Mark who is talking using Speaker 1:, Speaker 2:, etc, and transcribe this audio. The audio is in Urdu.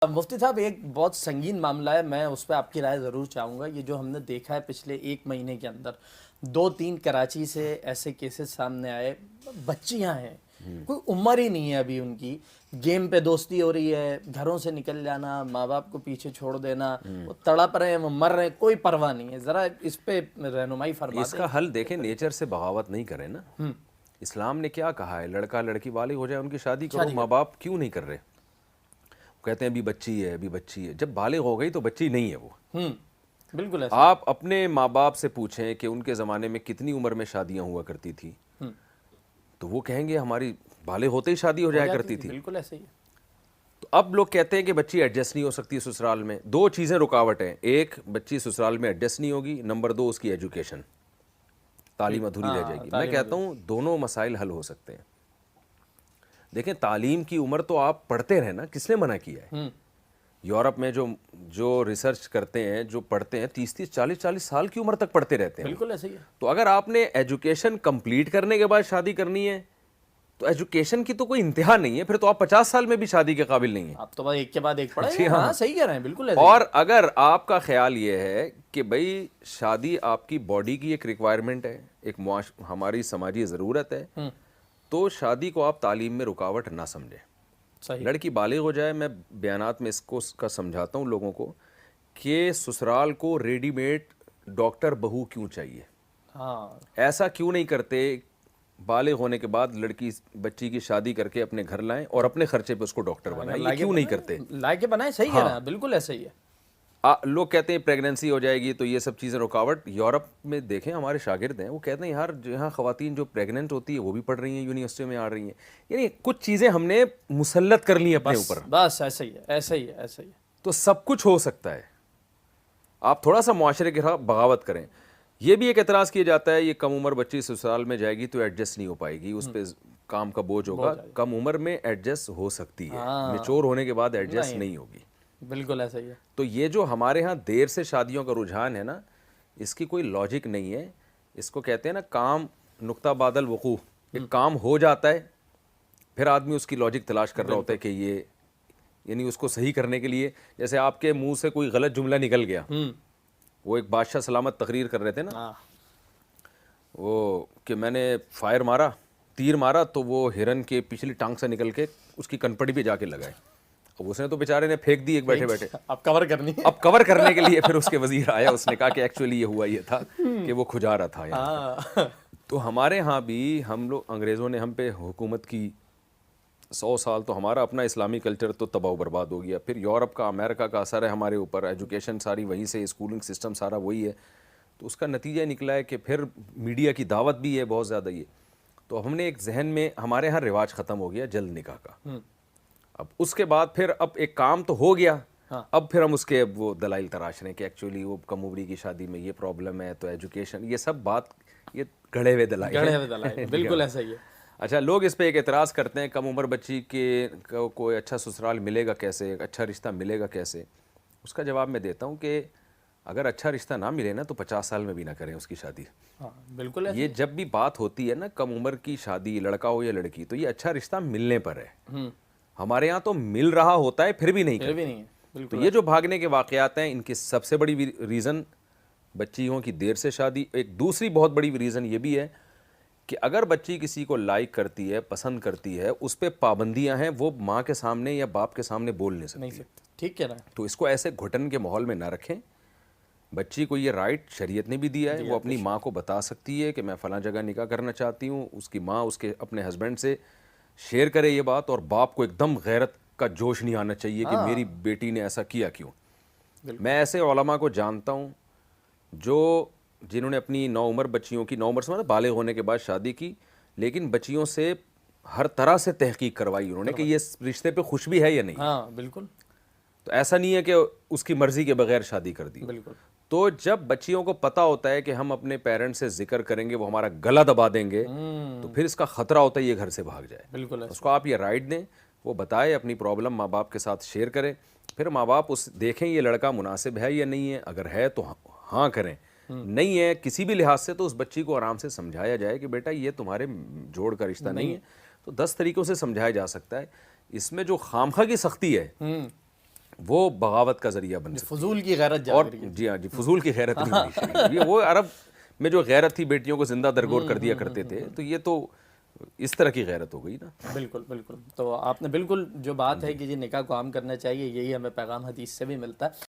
Speaker 1: مفتی صاحب ایک بہت سنگین معاملہ ہے، میں اس پہ آپ کی رائے ضرور چاہوں گا. یہ جو ہم نے دیکھا ہے پچھلے ایک مہینے کے اندر 2-3 کراچی سے ایسے کیسز سامنے آئے، بچیاں ہیں، کوئی عمر ہی نہیں ہے ابھی ان کی، گیم پہ دوستی ہو رہی ہے، گھروں سے نکل جانا، ماں باپ کو پیچھے چھوڑ دینا، وہ تڑپ رہے ہیں، وہ مر رہے ہیں، کوئی پرواہ نہیں ہے. ذرا اس پہ رہنمائی فرما
Speaker 2: اس
Speaker 1: دیں.
Speaker 2: کا حل دیکھیں، نیچر سے بغاوت نہیں کریں نا. اسلام نے کیا کہا ہے؟ لڑکا لڑکی بالغ ہو جائے ان کی شادی کرو. ماں باپ کیوں نہیں کر رہے؟ کہتے ہیں ابھی بچی ہے، ابھی بچی ہے. جب بالغ ہو گئی تو بچی نہیں ہے وہ.
Speaker 1: بالکل ایسا.
Speaker 2: آپ اپنے ماں باپ سے پوچھیں کہ ان کے زمانے میں کتنی عمر میں شادیاں ہوا کرتی تھی، تو وہ کہیں گے ہماری بالغ ہوتے ہی شادی ہو جایا کرتی تھی.
Speaker 1: بالکل ایسا ہی ہے.
Speaker 2: تو اب لوگ کہتے ہیں کہ بچی ایڈجسٹ نہیں ہو سکتی سسرال میں. دو چیزیں رکاوٹ ہیں. ایک، بچی سسرال میں ایڈجسٹ نہیں ہوگی. نمبر دو، اس کی ایجوکیشن، تعلیم ادھوری رہ جائے گی. میں کہتا ہوں دونوں مسائل حل ہو سکتے ہیں. دیکھیں، تعلیم کی عمر تو آپ پڑھتے رہے نا، کس نے منع کیا ہے؟ یورپ میں جو ریسرچ کرتے ہیں، جو پڑھتے ہیں 30-30 40-40 سال کی عمر تک پڑھتے رہتے ہیں.
Speaker 1: بالکل ایسا ہی ہے.
Speaker 2: تو اگر آپ نے ایجوکیشن کمپلیٹ کرنے کے بعد شادی کرنی ہے تو ایجوکیشن کی تو کوئی انتہا نہیں ہے. پھر تو آپ 50 سال میں بھی شادی کے قابل نہیں ہیں.
Speaker 1: آپ تو بس ایک کے بعد ایک پڑھا
Speaker 2: جی
Speaker 1: ہے.
Speaker 2: ہاں.
Speaker 1: ہاں صحیح کہہ رہے ہیں، بالکل ایسا.
Speaker 2: اور اگر آپ کا خیال یہ ہے کہ بھئی شادی آپ کی باڈی کی ایک ریکوائرمنٹ ہے، ایک ہماری سماجی ضرورت ہے، تو شادی کو آپ تعلیم میں رکاوٹ نہ سمجھیں. لڑکی بالغ ہو جائے. میں بیانات میں اس کو کا سمجھاتا ہوں لوگوں کو کہ سسرال کو ریڈی میڈ ڈاکٹر بہو کیوں چاہیے. ایسا کیوں نہیں کرتے بالغ ہونے کے بعد لڑکی بچی کی شادی کر کے اپنے گھر لائیں اور اپنے خرچے پہ اس کو ڈاکٹر بنائیں؟ یہ کیوں نہیں کرتے؟
Speaker 1: لائے کے بنائے. صحیح کہہ رہے ہیں، بالکل ایسا ہی ہے.
Speaker 2: لوگ کہتے ہیں پریگننسی ہو جائے گی تو یہ سب چیزیں رکاوٹ. یورپ میں دیکھیں، ہمارے شاگرد ہیں، وہ کہتے ہیں یار یہاں خواتین جو پریگننٹ ہوتی ہے وہ بھی پڑھ رہی ہیں، یونیورسٹی میں آ رہی ہیں. یعنی کچھ چیزیں ہم نے مسلط کر لی اپنے اوپر.
Speaker 1: بس ایسا ہی ہے، ایسا ہی ہے، ایسا ہی ہے.
Speaker 2: تو سب کچھ ہو سکتا ہے. آپ تھوڑا سا معاشرے کے خلاف بغاوت کریں. یہ بھی ایک اعتراض کیا جاتا ہے یہ کم عمر بچی سسرال میں جائے گی تو ایڈجسٹ نہیں ہو پائے گی، اس پہ کام کا بوجھ ہوگا. کم عمر میں ایڈجسٹ ہو سکتی ہے، میچور ہونے کے بعد ایڈجسٹ نہیں ہوگی.
Speaker 1: بالکل ایسا ہی ہے.
Speaker 2: تو یہ جو ہمارے ہاں دیر سے شادیوں کا رجحان ہے نا، اس کی کوئی لاجک نہیں ہے. اس کو کہتے ہیں نا کام نقطہ بعد الوقوع. ایک کام ہو جاتا ہے، پھر آدمی اس کی لاجک تلاش کر رہا ہوتا ہے کہ یہ، یعنی اس کو صحیح کرنے کے لیے. جیسے آپ کے منہ سے کوئی غلط جملہ نکل گیا. وہ ایک بادشاہ سلامت تقریر کر رہے تھے نا، وہ کہ میں نے فائر مارا، تیر مارا تو وہ ہرن کے پچھلی ٹانگ سے نکل کے اس کی کنپٹی پہ جا کے لگائے. اب اس نے تو بیچارے نے پھینک دی ایک بیٹھے بیٹھے.
Speaker 1: اب کور کرنی ہے.
Speaker 2: اب کور کرنے کے لیے پھر اس کے وزیر آیا، اس نے کہا کہ ایکچولی یہ ہوا یہ تھا کہ وہ کھجا رہا تھا یہاں. تو ہمارے ہاں بھی ہم لوگ، انگریزوں نے ہم پہ حکومت کی 100 سال، تو ہمارا اپنا اسلامی کلچر تو تباہ و برباد ہو گیا. پھر یورپ کا، امریکہ کا اثر ہے ہمارے اوپر. ایجوکیشن ساری وہیں سے، اسکولنگ سسٹم سارا وہی ہے. تو اس کا نتیجہ نکلا ہے کہ پھر میڈیا کی دعوت بھی ہے بہت زیادہ. یہ تو ہم نے ایک ذہن میں، ہمارے ہاں رواج ختم ہو گیا جلد نکاح کا. اب اس کے بعد پھر اب ایک کام تو ہو گیا، اب پھر ہم اس کے وہ دلائل تراش رہے ہیں کہ ایکچولی وہ کم عمری کی شادی میں یہ پرابلم ہے تو ایجوکیشن. یہ سب بات یہ گڑھے ہوئے دلائل ہیں.
Speaker 1: بالکل ایسا ہی ہے.
Speaker 2: اچھا، لوگ اس پہ ایک اعتراض کرتے ہیں کم عمر بچی کے کوئی اچھا سسرال ملے گا کیسے، ایک اچھا رشتہ ملے گا کیسے. اس کا جواب میں دیتا ہوں کہ اگر اچھا رشتہ نہ ملے نا تو 50 سال میں بھی نہ کریں اس کی شادی.
Speaker 1: بالکل.
Speaker 2: یہ جب بھی بات ہوتی ہے نا کم عمر کی شادی، لڑکا ہو یا لڑکی، تو یہ اچھا رشتہ ملنے پر ہے. ہمارے یہاں تو مل رہا ہوتا ہے پھر بھی نہیں کرتے. تو یہ جو بھاگنے کے واقعات ہیں، ان کی سب سے بڑی ریزن بچیوں کی دیر سے شادی. ایک دوسری بہت بڑی ریزن یہ بھی ہے کہ اگر بچی کسی کو لائک کرتی ہے، پسند کرتی ہے، اس پہ پابندیاں ہیں، وہ ماں کے سامنے یا باپ کے سامنے بول نہیں سکتی.
Speaker 1: ٹھیک کہہ رہا ہے.
Speaker 2: تو اس کو ایسے گھٹن کے ماحول میں نہ رکھیں. بچی کو یہ رائٹ شریعت نے بھی دیا ہے، وہ اپنی ماں کو بتا سکتی ہے کہ میں فلاں جگہ نکاح کرنا چاہتی ہوں. اس کی ماں اس کے اپنے ہسبینڈ سے شیئر کرے یہ بات، اور باپ کو ایک دم غیرت کا جوش نہیں آنا چاہیے کہ میری بیٹی نے ایسا کیا کیوں. میں ایسے علماء کو جانتا ہوں جنہوں نے اپنی نوعمر بچیوں کی، نوعمر سے مطلب بالغ ہونے کے بعد شادی کی، لیکن بچیوں سے ہر طرح سے تحقیق کروائی انہوں نے کہ یہ رشتے پہ خوش بھی ہے یا نہیں.
Speaker 1: ہاں بالکل.
Speaker 2: تو ایسا نہیں ہے کہ اس کی مرضی کے بغیر شادی کر دی.
Speaker 1: بالکل.
Speaker 2: تو جب بچیوں کو پتہ ہوتا ہے کہ ہم اپنے پیرنٹ سے ذکر کریں گے وہ ہمارا گلا دبا دیں گے، تو پھر اس کا خطرہ ہوتا ہے یہ گھر سے بھاگ جائے.
Speaker 1: بالکل.
Speaker 2: اس کو آپ یہ رائٹ دیں، وہ بتائے، اپنی پرابلم ماں باپ کے ساتھ شیئر کرے. پھر ماں باپ دیکھیں یہ لڑکا مناسب ہے یا نہیں ہے. اگر ہے تو ہاں کریں، نہیں ہے کسی بھی لحاظ سے تو اس بچی کو آرام سے سمجھایا جائے کہ بیٹا یہ تمہارے جوڑ کا رشتہ نہیں ہے. تو 10 طریقوں سے سمجھایا جا سکتا ہے. اس میں جو خامخواہ کی سختی ہے وہ بغاوت کا ذریعہ بن سکتی
Speaker 1: فضول کی غیرت
Speaker 2: اور
Speaker 1: جاگ رہی ہے.
Speaker 2: جی ہاں جی فضول کی غیرت نہیں ہونی چاہیے. یہ وہ عرب میں جو غیرت تھی بیٹیوں کو زندہ درگور کر دیا کرتے تھے, تو یہ تو اس طرح کی غیرت ہو گئی نا.
Speaker 1: بالکل بالکل. تو آپ نے بالکل جو بات ہے کہ یہ نکاح کو عام کرنا چاہیے, یہی ہمیں پیغام حدیث سے بھی ملتا ہے.